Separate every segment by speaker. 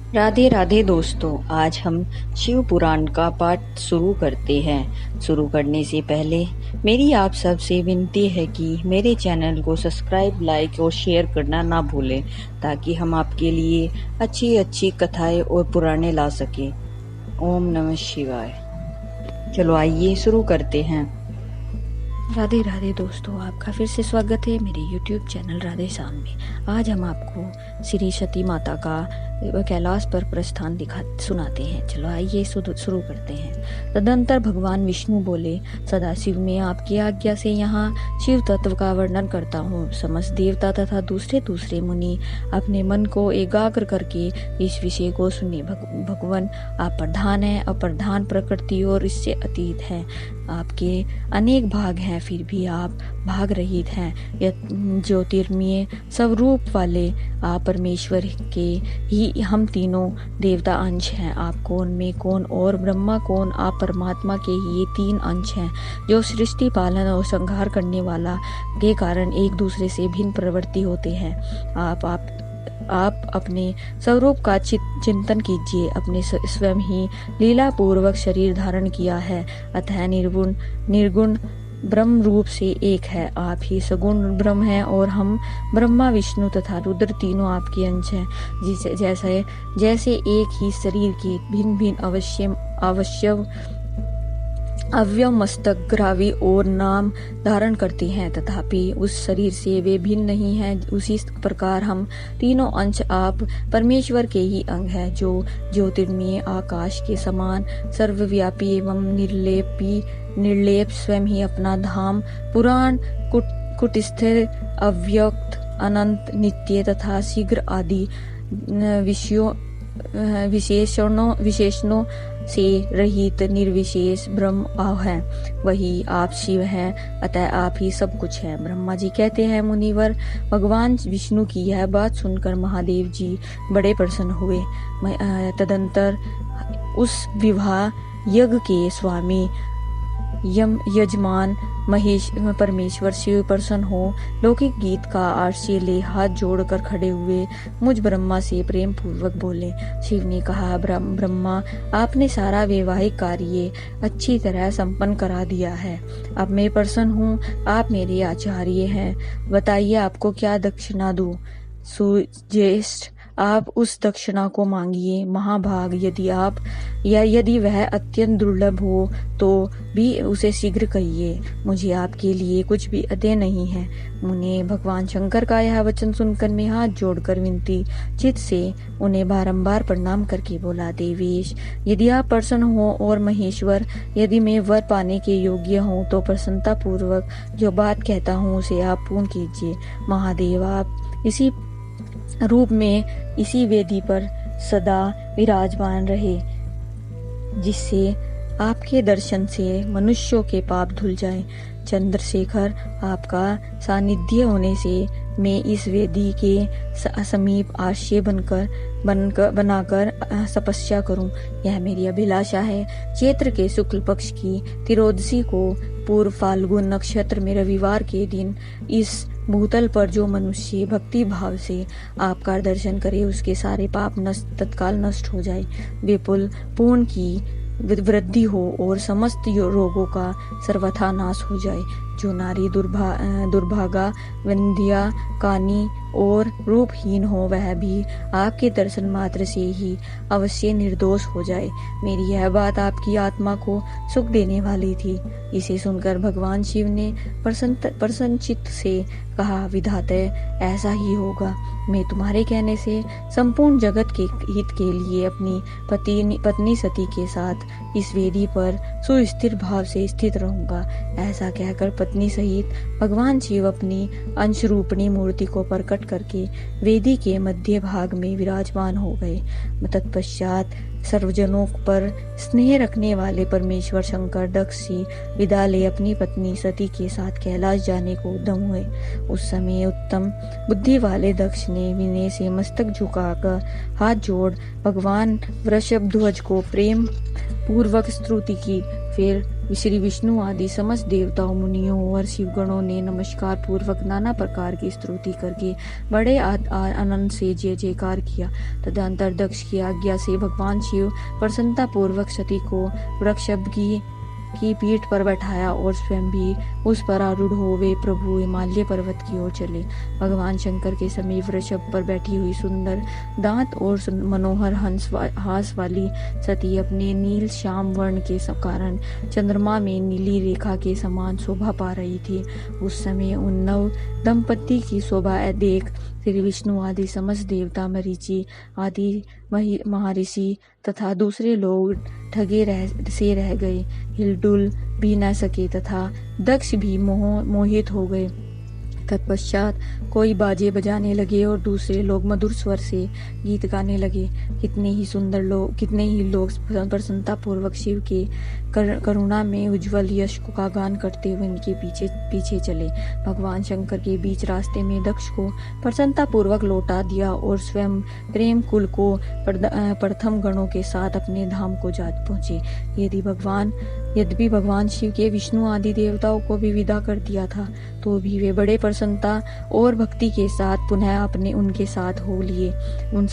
Speaker 1: राधे राधे दोस्तों, आज हम शिव पुराण का पाठ शुरू करते हैं। शुरू करने से पहले मेरी आप सबसे विनती है कि मेरे चैनल को सब्सक्राइब, लाइक और शेयर करना ना भूलें, ताकि हम आपके लिए अच्छी अच्छी कथाएं और पुराणे ला सकें। ओम नमः शिवाय। चलो आइए शुरू करते हैं। राधे राधे दोस्तों, आपका फिर से स्वागत है मेरे YouTube चैनल राधे श्याम में। आज हम आपको श्री सती माता का कैलाश पर प्रस्थान सुनाते हैं। चलो आइए शुरू करते हैं। तदंतर भगवान विष्णु बोले, सदाशिव मैं आपकी आज्ञा से यहाँ शिव तत्व का वर्णन करता हूँ। समस्त देवता तथा दूसरे दूसरे मुनि अपने मन को एकाग्र करके इस विषय को सुने। भगवान आप प्रधान है, अप्रधान प्रकृति और इससे अतीत है। आपके अनेक भाग हैं, फिर भी आप भाग रहित हैं। ज्योतिर्मय स्वरूप वाले आप परमेश्वर के ही हम तीनों देवता अंश हैं। आप कौन, मैं कौन और ब्रह्मा कौन? आप परमात्मा के ये तीन अंश हैं जो सृष्टि, पालन और संहार करने वाला के कारण एक दूसरे से भिन्न प्रवृत्ति होते हैं। आप अपने स्वरूप का चिंतन कीजिए। अपने स्वयं ही लीला पूर्वक शरीर धारण किया है, अतः निर्गुण ब्रह्म रूप से एक है। आप ही सगुण ब्रह्म हैं और हम ब्रह्मा, विष्णु तथा रुद्र तीनों आपके अंश हैं। जैसे एक ही शरीर के भिन्न भिन्न अवयव मस्तक, ग्रावी और नाम धारण करते हैं, तथापि उस शरीर से वे भिन्न नहीं हैं, उसी प्रकार हम तीनों अंश आप परमेश्वर के ही अंग हैं, जो ज्योतिर्मय आकाश के समान सर्वव्यापी एवं निर्लेप स्वयं ही अपना धाम पुराण, कुटस्थ, अव्यक्त, अनंत, नित्य तथा शीघ्र आदि विशेषणों से रहित निर्विशेष ब्रह्म है। वही आप शिव हैं, अतः आप ही सब कुछ हैं। ब्रह्मा जी कहते हैं, मुनिवर, भगवान विष्णु की यह बात सुनकर महादेव जी बड़े प्रसन्न हुए। तदंतर उस विवाह यज्ञ के स्वामी यजमान परमेश्वर शिव प्रसन्न हो लौकिक गीत का आश्रय ले हाथ जोड़कर खड़े हुए मुझ ब्रह्मा से प्रेम पूर्वक बोले। शिव ने कहा, ब्रह्मा, आपने सारा वैवाहिक कार्य अच्छी तरह संपन्न करा दिया है। अब मैं प्रसन्न हूँ। आप मेरे आचार्य हैं, बताइए आपको क्या दक्षिणा दूं? सुज्येष्ठ, आप उस दक्षिणा को मांगिए। महाभाग, यदि वह अत्यंत दुर्लभ हो तो भी उसे शीघ्र कहिए। मुझे आपके लिए कुछ भी अदेय नहीं है। मुने भगवान शंकर का यह वचन सुनकर मैं हाथ जोड़कर विनती चित्त से उन्हें बारंबार प्रणाम करके बोला, देवेश, यदि आप प्रसन्न हो और महेश्वर, यदि मैं वर पाने के योग्य हूँ तो प्रसन्नता पूर्वक जो बात कहता हूँ उसे आप पूर्ण कीजिए। महादेव, आप इसी रूप में इसी वेदी पर सदा विराजमान रहे, जिससे आपके दर्शन से मनुष्यों के पाप धुल जाए। चंद्रशेखर, आपका सानिध्य होने से मैं इस वेदी के समीप आश्रय बनाकर तपस्या करूं, यह मेरी अभिलाषा है। चैत्र के शुक्ल पक्ष की त्रयोदशी को पूर्व फाल्गुन नक्षत्र में रविवार के दिन इस भूतल पर जो मनुष्य भक्ति भाव से आपका दर्शन करे, उसके सारे पाप तत्काल नष्ट हो जाए, विपुल पूर्ण की वृद्धि हो और समस्त रोगों का सर्वथा नाश हो जाए। जो नारी दुर्भागा, वंध्या, कानी और रूपहीन हो, वह भी आपके दर्शन मात्र से ही अवश्य निर्दोष हो जाए। मेरी यह बात आपकी आत्मा को सुख देने वाली थी। इसे सुनकर भगवान शिव ने प्रसन्न चित्त से कहा, विधाते, ऐसा ही होगा। मैं तुम्हारे कहने से संपूर्ण जगत के हित के लिए अपनी पत्नी सती के साथ इस वेदी पर सुस्थिर भाव से स्थित रहूंगा। ऐसा कहकर पत्नी सहित भगवान शिव अपनी अंश रूपणी मूर्ति को प्रकट करके वेदी के मध्य भाग में विराजमान हो गए। तत्पश्चात सर्वजनों पर स्नेह रखने वाले परमेश्वर शंकर दक्ष से विदा ले अपनी पत्नी सती के साथ कैलाश जाने को उद्यम हुए। उस समय उत्तम बुद्धि वाले दक्ष ने विनय से मस्तक झुकाकर हाथ जोड़ भगवान वृषभध्वज को प्रेम पूर्वक स्तुति की। फिर श्री विष्णु आदि समस्त देवताओं, मुनियों और शिवगणों ने नमस्कार पूर्वक नाना प्रकार की स्तुति करके बड़े आनंद से जय जयकार किया। तदंतर दक्ष की आज्ञा से भगवान शिव प्रसन्नता पूर्वक सती को वृषभ की पीठ पर बैठाया और स्वयं भी उस पर आरूढ़ हो वे प्रभु हिमालय पर्वत की ओर चले। भगवान शंकर के समीप वृषभ पर बैठी हुई सुंदर दांत और मनोहर हास वाली सती अपने नील श्याम वर्ण के कारण चंद्रमा में नीली रेखा के समान शोभा पा रही थी। उस समय उन नव दंपति की शोभा देख श्री विष्णु आदि समस्त देवता, मरीचि आदि महर्षि तथा दूसरे लोग ठगे रह गए, हिलडुल भी न सके तथा दक्ष भी मोहित हो गए। तत्पश्चात कोई बाजे बजाने लगे और दूसरे लोग मधुर स्वर से गीत गाने लगे। कितने ही लोग प्रसन्नता पूर्वक शिव के करुणा में उज्जवल यश का गान करते हुए उनके पीछे चले। भगवान शंकर के बीच रास्ते में दक्ष को प्रसन्नता पूर्वक लौटा दिया और स्वयं प्रेम कुल को प्रथम गणों के साथ अपने धाम को जा पहुंचे। यद्यपि भगवान शिव के विष्णु आदि देवताओं को भी विदा कर दिया था, तो भी वे बड़े प्रसन्नता और भक्ति के साथ पुनः उनके साथ हो लिए। उन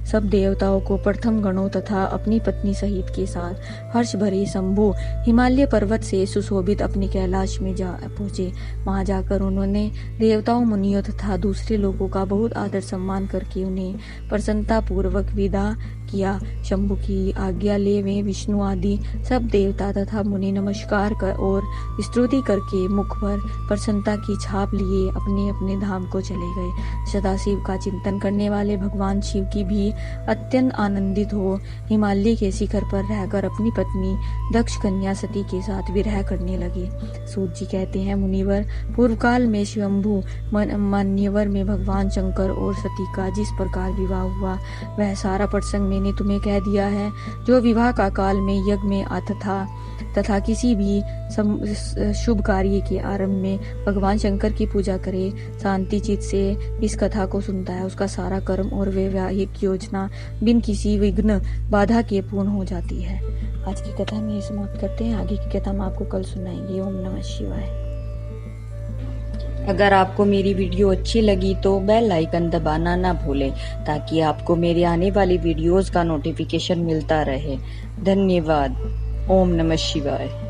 Speaker 1: सब देवताओं को प्रथम गणों तथा अपनी पत्नी सहित के साथ हर्ष भरे शंभु हिमालय पर्वत से सुशोभित अपने कैलाश में जा पहुंचे। वहां जाकर उन्होंने देवताओं, मुनियों तथा दूसरे लोगों का बहुत आदर सम्मान करके उन्हें प्रसन्नता पूर्वक विदा किया। शंभु की आज्ञा ले वे विष्णु आदि सब देवता तथा मुनि नमस्कार कर और स्तुति करके मुख पर प्रसन्नता की छाप लिए अपने अपने धाम को चले गए। सदाशिव का चिंतन करने वाले भगवान शिव की भी अत्यंत आनंदित हो हिमालय के शिखर पर रहकर अपनी पत्नी दक्ष कन्या सती के साथ विरह करने लगे। सूत जी कहते हैं, मुनिवर, पूर्व काल में स्वयंभू मान्यवर में भगवान शंकर और सती का जिस प्रकार विवाह हुआ वह सारा प्रसंग मैंने तुम्हें कह दिया है। जो विवाह का काल में यज्ञ में तथा किसी भी शुभ कार्य के आरंभ में भगवान शंकर की पूजा करे, शांति चित्त से इस कथा को सुनता है, उसका सारा कर्म और वैवाहिक योजना बिन किसी विघ्न बाधा के पूर्ण हो जाती है। आज की कथा में समाप्त करते हैं। आगे की कथा हम आपको कल सुनाएंगे। ओम नमः शिवाय।
Speaker 2: अगर आपको मेरी वीडियो अच्छी लगी तो बेल आइकन दबाना ना भूलें ताकि आपको मेरे आने वाली वीडियोस का नोटिफिकेशन मिलता रहे। धन्यवाद। ओम नमः शिवाय।